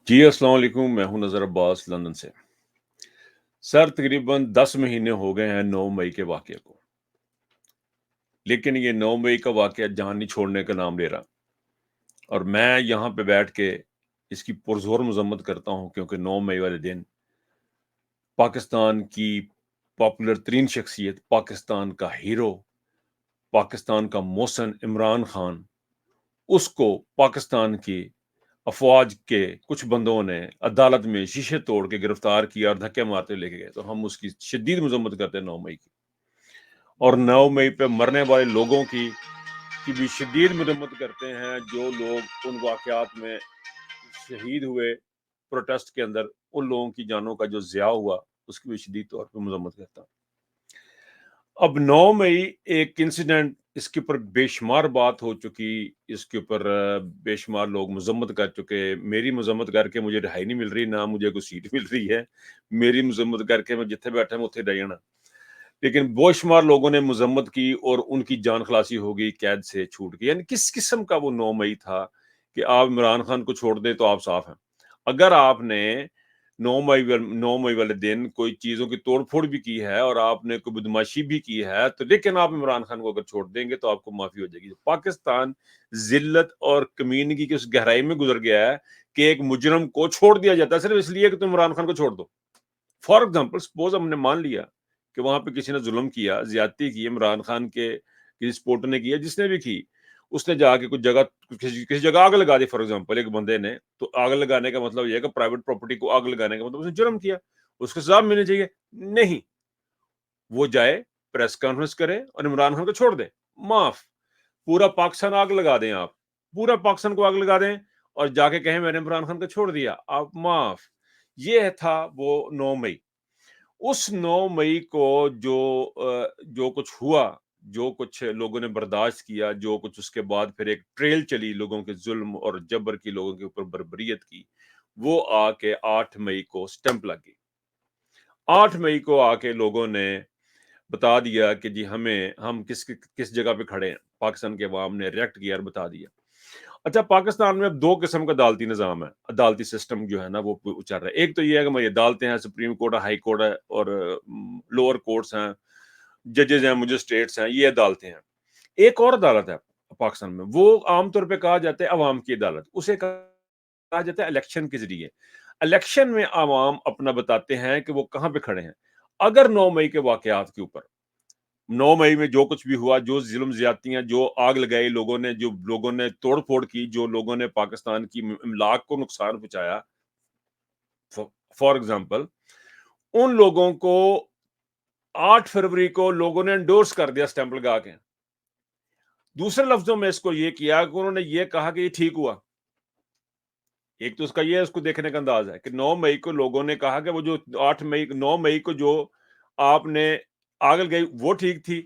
جی अस्सलाम वालेकुम। मैं हूं नज़र अब्बास लंदन से। सर तकरीबन 10 महीने हो गए हैं 9 मई के वाक़ये को, लेकिन ये 9 मई का वाक़या जान नहीं छोड़ने का नाम ले रहा और मैं यहाँ पे बैठ के इसकी पुरज़ोर मज़म्मत करता हूँ क्योंकि 9 मई वाले दिन पाकिस्तान की पॉपुलर तरीन शख्सियत, पाकिस्तान का हीरो, पाकिस्तान का मोहसिन इमरान खान, उसको पाकिस्तान की अफवाज के कुछ बंदों ने अदालत में शीशे तोड़ के गिरफ्तार किया और धक्के मारते लेके गए। तो हम उसकी शदीद मजम्मत करते हैं 9 मई की, और 9 मई पे मरने वाले लोगों की भी शदीद मजम्मत करते हैं। जो लोग उन वाकयात में शहीद हुए प्रोटेस्ट के अंदर, उन लोगों की जानों का जो ज़िया हुआ, उसकी भी शदीद तौर पर मजम्मत करता हूँ। अब 9 मई एक इंसिडेंट, इसके ऊपर बेशुमार बात हो चुकी, इसके ऊपर बेशुमार लोग मजम्मत कर चुके। मेरी मजम्मत करके मुझे रिहाई नहीं मिल रही, ना मुझे कोई सीट मिल रही है। मेरी मजम्मत करके मैं जिथे बैठा मैं उत्थे रह जाना। लेकिन बेशुमार लोगों ने मजम्मत की और उनकी जान खलासी हो गई, कैद से छूट गई। यानी किस किस्म का वो 9 मई था कि आप इमरान खान को छोड़ दें तो आप साफ हैं। अगर आपने 9 मई वाले दिन कोई चीजों की तोड़-फोड़ भी की है और आपने कोई बदमाशी भी की है, तो लेकिन आप इमरान खान को अगर छोड़ देंगे तो आपको माफी हो जाएगी। पाकिस्तान जिल्लत और कमीनगी की उस गहराई में गुजर गया है कि एक मुजरिम को छोड़ दिया जाता है सिर्फ इसलिए कि तुम इमरान खान को छोड़ दो। फॉर एग्जाम्पल, सपोज हमने मान लिया कि वहां पे किसी ने जुल्म किया, ज्यादती की, इमरान खान के किसी सपोर्टर ने किया, जिसने भी की, उसने जाके कुछ जगह, किसी जगह आग लगा दी। फॉर एग्जाम्पल, एक बंदे ने, तो आग लगाने का मतलब यह है कि प्राइवेट प्रॉपर्टी को आग लगाने का मतलब उसने जुर्म किया, उसको सजा मिलनी चाहिए। नहीं, वो जाए, प्रेस कॉन्फ्रेंस करे और इमरान खान को छोड़ दे, माफ। पूरा पाकिस्तान आग लगा दें आप, पूरा पाकिस्तान को आग लगा दें और जाके कहें मैंने इमरान खान को छोड़ दिया, आप माफ। ये था वो 9 मई। उस 9 मई को जो कुछ हुआ, जो कुछ लोगों ने बर्दाश्त किया, जो कुछ उसके बाद फिर एक ट्रेल चली लोगों के जुल्म और जबर की, लोगों के ऊपर बर्बरियत की, वो आके 8 मई को स्टंप लग गई। 8 मई को आके लोगों ने बता दिया कि जी हम किस जगह पे खड़े हैं। पाकिस्तान के अवाम ने रिएक्ट किया और बता दिया। अच्छा, पाकिस्तान में अब दो किस्म का अदालती निज़ाम है, अदालती सिस्टम जो है ना वो चल रहा है। एक तो ये है कि भाई अदालतें हैं, सुप्रीम कोर्ट है, हाई कोर्ट है और लोअर कोर्ट्स हैं, जजेस हैं, मजिस्ट्रेट्स हैं, ये अदालतें हैं। एक और अदालत है पाकिस्तान में, वो आमतौर पे कहा जाता है अवाम की अदालत। उसे कहा जाता है इलेक्शन के जरिए। इलेक्शन में अवाम अपना बताते हैं कि वो कहाँ पे खड़े हैं। अगर 9 मई के वाकयात के ऊपर, 9 मई में जो कुछ भी हुआ, जो जुल्म ज्यादतियां, जो आग लगाई लोगों ने, जो लोगों ने तोड़ फोड़ की, जो लोगों ने पाकिस्तान की इमलाक को नुकसान पहुंचाया, फॉर एग्जाम्पल, उन लोगों को 8 फरवरी को लोगों ने एंडोर्स कर दिया स्टैंप लगा के। दूसरे लफ्जों में इसको ये किया कि उन्होंने ये कहा कि ये ठीक हुआ। एक तो उसका ये है, उसको देखने का अंदाज है कि 9 मई को लोगों ने कहा कि वो जो 9 मई को जो आपने आग लगाई वो ठीक थी,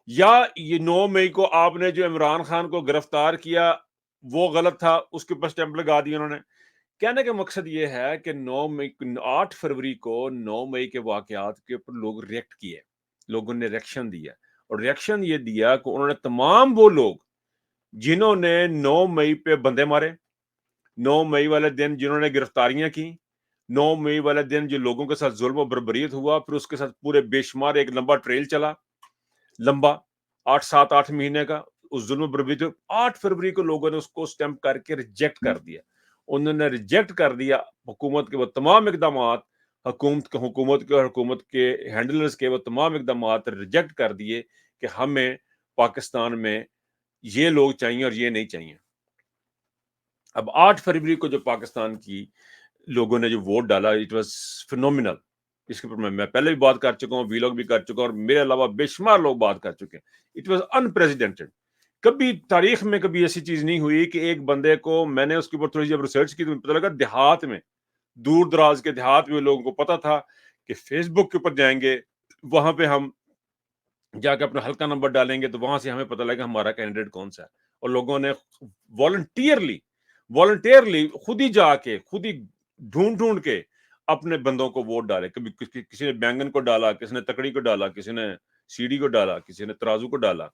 या ये 9 मई को आपने जो इमरान खान को गिरफ्तार किया वो गलत था, उसके ऊपर स्टैंप लगा दिया उन्होंने। कहने का मकसद ये है कि 8 फरवरी को 9 मई के वाकयात के ऊपर लोग रिएक्ट किए, लोगों ने रिएक्शन दिया, और रिएक्शन ये दिया कि उन्होंने तमाम वो लोग जिन्होंने 9 मई पे बंदे मारे, 9 मई वाले दिन जिन्होंने गिरफ्तारियां की, 9 मई वाले दिन जो लोगों के साथ जुल्म और बर्बरियत हुआ, फिर उसके साथ पूरे बेशुमार एक लंबा ट्रेल चला, लंबा 8 महीने का, उस जुल्म बर्बरियत। 8 फरवरी को लोगों ने उसको स्टैंप करके रिजेक्ट कर दिया। उन्होंने रिजेक्ट कर दिया हुकूमत के वो तमाम इकदाम, हुकूमत के हैंडलर्स के वो तमाम इकदाम रिजेक्ट कर दिए कि हमें पाकिस्तान में ये लोग चाहिए और ये नहीं चाहिए। अब 8 फरवरी को जो पाकिस्तान की लोगों ने जो वोट डाला, इट वाज फिनोमिनल। इसके ऊपर मैं पहले भी बात कर चुका हूँ, वीलॉग भी कर चुका हूँ, और मेरे अलावा बेशुमार लोग बात कर चुके हैं। It was unprecedented. कभी तारीख में कभी ऐसी चीज नहीं हुई कि एक बंदे को, मैंने उसके ऊपर थोड़ी जब रिसर्च की तो पता लगा देहात में, दूर दराज के देहात में लोगों को पता था कि फेसबुक के ऊपर जाएंगे, वहां पे हम जाके अपना हल्का नंबर डालेंगे तो वहां से हमें पता लगेगा हमारा कैंडिडेट कौन सा है। और लोगों ने वॉलंटियरली वॉलंटियरली खुद ही जाके, खुद ही ढूंढ ढूंढ के अपने बंदों को वोट डाले। कभी किसी ने बैंगन को डाला, किसी ने तकड़ी को डाला, किसी ने सीढ़ी को डाला, किसी ने तराजू को डाला,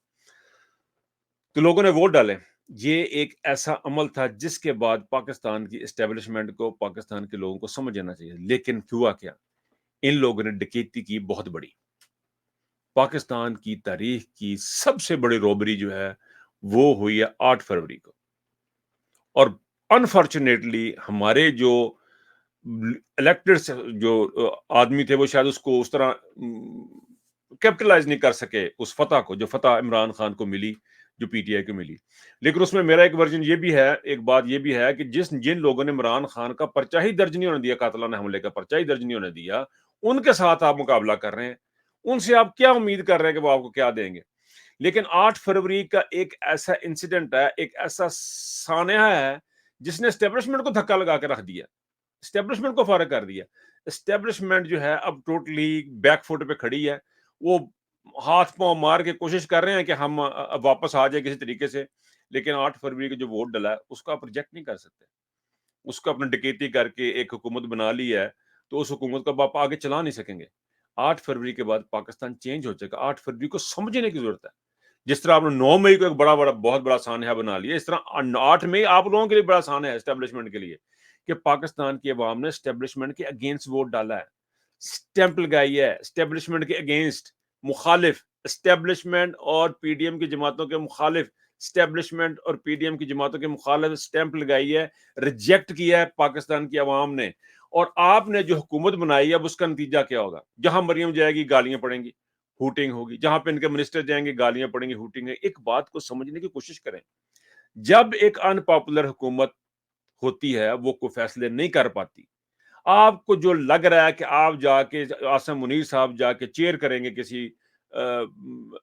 तो लोगों ने वोट डाले। یہ ایک ایسا عمل تھا جس کے بعد پاکستان کی اسٹیبلشمنٹ کو، پاکستان کے لوگوں کو سمجھ آنا چاہیے، لیکن ہوا کیا؟ ان لوگوں نے ڈکیتی کی بہت بڑی۔ پاکستان کی تاریخ کی سب سے بڑی روبری جو ہے وہ ہوئی ہے 8 فروری کو، اور انفارچونیٹلی ہمارے جو الیکٹڈ جو آدمی تھے وہ شاید اس کو اس طرح کیپٹلائز نہیں کر سکے اس فتح کو، جو فتح عمران خان کو ملی، جو پی ٹی آئی کو ملی۔ لیکن اس میں میرا ایک ورژن یہ بھی ہے، ایک بات یہ بھی ہے کہ جن لوگوں نے عمران خان کا پرچہ ہی درج نہیں ہونے دیا، قاتلانہ حملے کا پرچہ ہی درج نہیں ہونے دیا، ان کے ساتھ آپ مقابلہ کر رہے ہیں، ان سے آپ کیا امید کر رہے ہیں کہ وہ آپ کو کیا دیں گے؟ لیکن 8 فروری کا ایک ایسا انسیڈنٹ ہے، ایک ایسا سانحہ ہے جس نے اسٹیبلشمنٹ کو دھکا لگا کے رکھ دیا، اسٹیبلشمنٹ کو فارغ کر دیا۔ اسٹیبلشمنٹ جو ہے اب ٹوٹلی بیک فٹ پہ کھڑی ہے، وہ ہاتھ پاؤں مار کے کوشش کر رہے ہیں کہ ہم اب واپس آ جائیں کسی طریقے سے، لیکن 8 فروری کو جو ووٹ ڈلا ہے اس کو آپ ریجیکٹ نہیں کر سکتے۔ اس کو اپنے ڈکیتی کر کے ایک حکومت بنا لی ہے تو اس حکومت کو آپ آگے چلا نہیں سکیں گے۔ 8 فروری کے بعد پاکستان چینج ہو جائے گا۔ 8 فروری کو سمجھنے کی ضرورت ہے۔ جس طرح آپ نے 9 مئی کو ایک بہت بڑا سانحہ بنا لیا، اس طرح 8 مئی آپ لوگوں کے لیے بڑا سانحہ ہے اسٹیبلشمنٹ کے لیے، کہ پاکستان کی عوام نے اسٹیبلشمنٹ کے اگینسٹ ووٹ ڈالا ہے، سٹیمپ لگائی ہے اسٹیبلشمنٹ کے اگینسٹ، مخالف، اسٹیبلشمنٹ اور پی ڈی ایم کی جماعتوں کے مخالف، اسٹیبلشمنٹ اور پی ڈی ایم کی جماعتوں کے مخالف سٹیمپ لگائی ہے، ریجیکٹ کیا ہے پاکستان کی عوام نے۔ اور آپ نے جو حکومت بنائی ہے اب اس کا نتیجہ کیا ہوگا؟ جہاں مریم جائے گی گالیاں پڑیں گی، ہوٹنگ ہوگی، جہاں پہ ان کے منسٹر جائیں گے گالیاں پڑیں گی، ہوٹنگ ہے۔ ایک بات کو سمجھنے کی کوشش کریں، جب ایک ان پاپولر حکومت ہوتی ہے وہ کوئی فیصلے نہیں کر پاتی، آپ کو جو لگ رہا ہے کہ آپ جا کے عاصم منیر صاحب جا کے چیئر کریں گے، کسی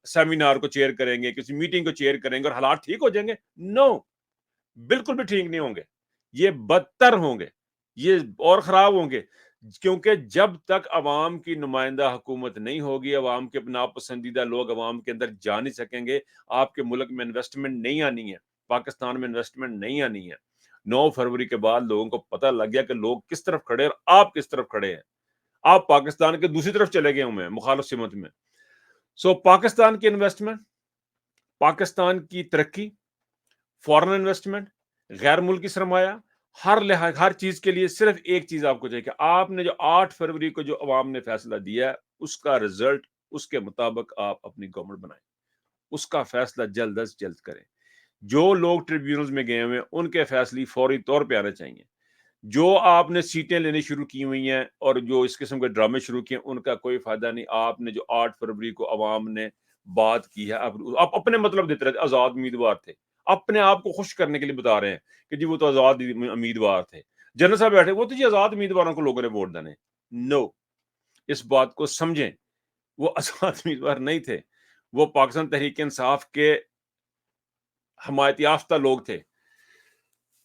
سیمینار کو چیئر کریں گے، کسی میٹنگ کو چیئر کریں گے اور حالات ٹھیک ہو جائیں گے؟ نو، بالکل بھی ٹھیک نہیں ہوں گے، یہ بدتر ہوں گے، یہ اور خراب ہوں گے، کیونکہ جب تک عوام کی نمائندہ حکومت نہیں ہوگی، عوام کے ناپسندیدہ لوگ عوام کے اندر جا نہیں سکیں گے، آپ کے ملک میں انویسٹمنٹ نہیں آنی ہے، پاکستان میں انویسٹمنٹ نہیں آنی ہے۔ 9 فروری کے بعد لوگوں کو پتہ لگ گیا کہ لوگ کس طرف کھڑے ہیں اور آپ کس طرف کھڑے ہیں، آپ پاکستان کے دوسری طرف چلے گئے ہوئے ہیں، مخالف سمت میں۔ سو پاکستان کی انویسٹمنٹ، پاکستان کی ترقی، فورن انویسٹمنٹ، غیر ملکی سرمایہ، ہر چیز کے لیے صرف ایک چیز آپ کو چاہیے کہ آپ نے جو 8 فروری کو جو عوام نے فیصلہ دیا ہے اس کا رزلٹ، اس کے مطابق آپ اپنی گورنمنٹ بنائیں، اس کا فیصلہ جلد از جلد کریں۔ جو لوگ ٹریبیونلز میں گئے ہوئے ہیں ان کے فیصلے فوری طور پہ آنے چاہیے۔ جو آپ نے سیٹیں لینے شروع کی ہوئی ہیں اور جو اس قسم کے ڈرامے شروع کیے ان کا کوئی فائدہ نہیں۔ آپ نے جو 8 فروری کو عوام نے بات کی ہے، آپ اپنے مطلب دیتے رہتے، آزاد امیدوار تھے، اپنے آپ کو خوش کرنے کے لیے بتا رہے ہیں کہ جی وہ تو آزاد امیدوار تھے، جنرل صاحب بیٹھے وہ تو جی آزاد امیدواروں کو لوگوں نے ووٹ دینے۔ نو، اس بات کو سمجھیں، وہ آزاد امیدوار نہیں تھے، وہ پاکستان تحریک انصاف کے حمایت یافتہ لوگ تھے۔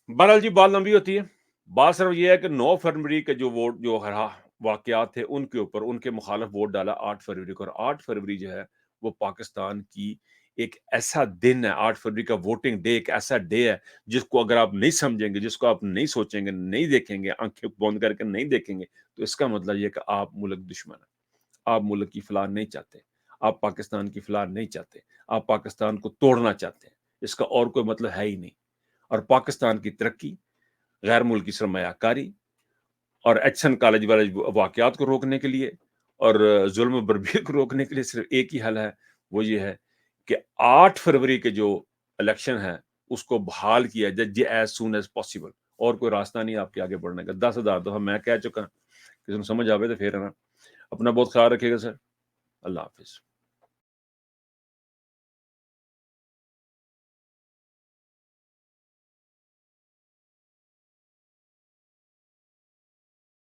بہرحال جی بات لمبی ہوتی ہے، بات صرف یہ ہے کہ 9 فروری کے جو ووٹ جو واقعات تھے ان کے اوپر ان کے مخالف ووٹ ڈالا 8 فروری کو، اور 8 فروری جو ہے وہ پاکستان کی ایک ایسا دن ہے، 8 فروری کا ووٹنگ ڈے ایک ایسا ڈے ہے جس کو اگر آپ نہیں سمجھیں گے، جس کو آپ نہیں سوچیں گے، نہیں دیکھیں گے، آنکھیں بند کر کے نہیں دیکھیں گے، تو اس کا مطلب یہ کہ آپ ملک دشمن ہیں، آپ ملک کی فلاح نہیں چاہتے، آپ پاکستان کی فلاح نہیں چاہتے، آپ پاکستان کو توڑنا چاہتے ہیں، اس کا اور کوئی مطلب ہے ہی نہیں۔ اور پاکستان کی ترقی، غیر ملکی سرمایہ کاری اور ایچسن کالج والے واقعات کو روکنے کے لیے اور ظلم و بربریت کو روکنے کے لیے صرف ایک ہی حل ہے، وہ یہ ہے کہ 8 فروری کے جو الیکشن ہے اس کو بحال کیا جائے ایز سون ایز پاسبل، اور کوئی راستہ نہیں آپ کے آگے بڑھنے کا۔ 10,000 دفعہ میں کہہ چکا، کسی کو سمجھ آوے تو پھر ہے نا۔ اپنا بہت خیال رکھیے گا سر، اللہ حافظ۔